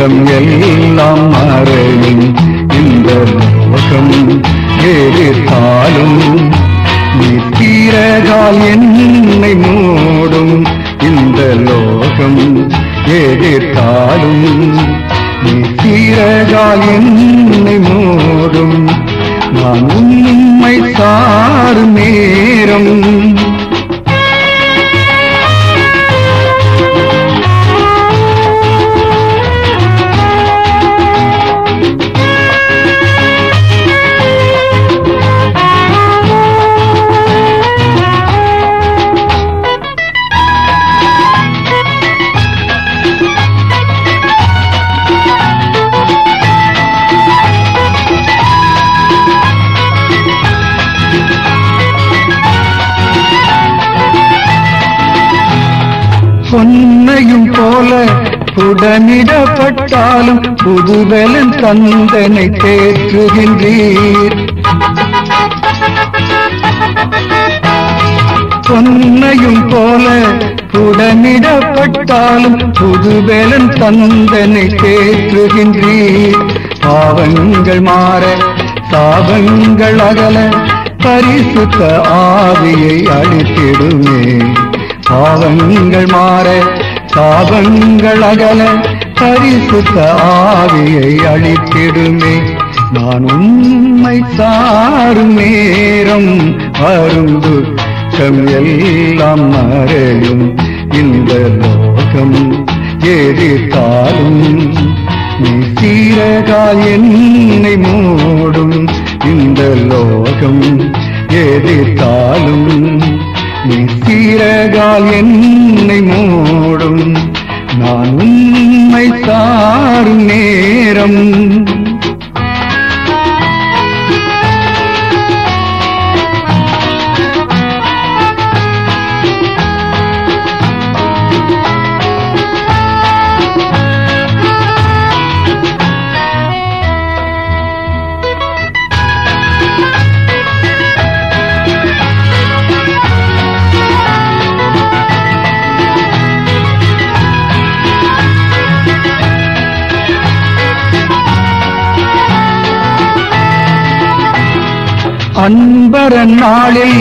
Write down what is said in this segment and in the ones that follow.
துக்கம் எல்லாம் மறையும் இந்த லோகம் எதிர்த்தாலும் நீ தீரகால் என்னை மூடும் இந்த லோகம் எதிர்த்தாலும் நீ தீரகால் என்னை மூடும் நான் உண்மை சாரும் நேரம் பொன்னையும் போல உடனிடப்பட்டாலும் புதுவெலன் தந்தனை தேற்றுகின்றீர். பொன்னையும் போல உடனிடப்பட்டாலும் புதுவெலன் தந்தனை தேற்றுகின்றீர். பாவங்கள் மாற சாபங்கள் அகல பரிசுத்த ஆவியை அளித்திடுமே. பாவங்கள் மாற சாபங்கள் அகல பரிசுத்த ஆவியை அளித்திடுமே. நான் உண்மை சாரும் நேரம் வரும் துக்கம் எல்லாம் மறையும் இந்த லோகம் எதிர்த்தாலும் நீ சீரகால் என்னை மூடும் இந்த லோகம் எதிர்த்தாலும் நீ சீரகால் என்னை மூடும் நான் உண்மை சாரும் நேரம் அன்பரன் நாளில்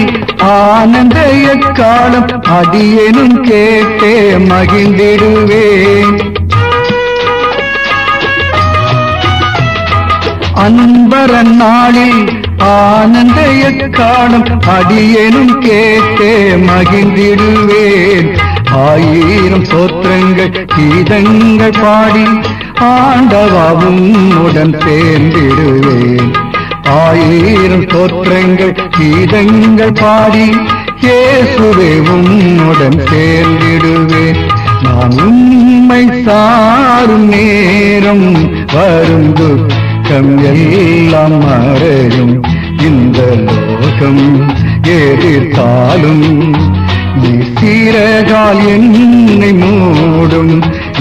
ஆனந்த எக்காலம் அடியேனும் கேட்டே மகிழ்ந்திடுவேன். அன்பரன் நாளில் ஆனந்த எக்காலம் அடியேனும் கேட்டே மகிழ்ந்திடுவேன். ஆயிரம் சோத்திரங்கள் கீதங்கள் பாடி ஆண்டவாவும் உடன் சேர்ந்திடுவேன். ஆயிரம் தோற்றங்கள் கீதங்கள் பாடி இயேசுவே உன்னுடன் சேர்ந்திடுவேன். நான் உண்மை சாரும் நேரம் வரும் துக்கம் எல்லாம் மறையும் இந்த லோகம் எதிர்த்தாலும் நீ சீரகால் என்னை மூடும்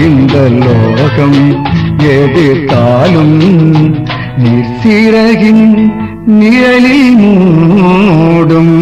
இந்த லோகம் எதிர்த்தாலும் நீர் சீரகின் நிழலில் மூடும்.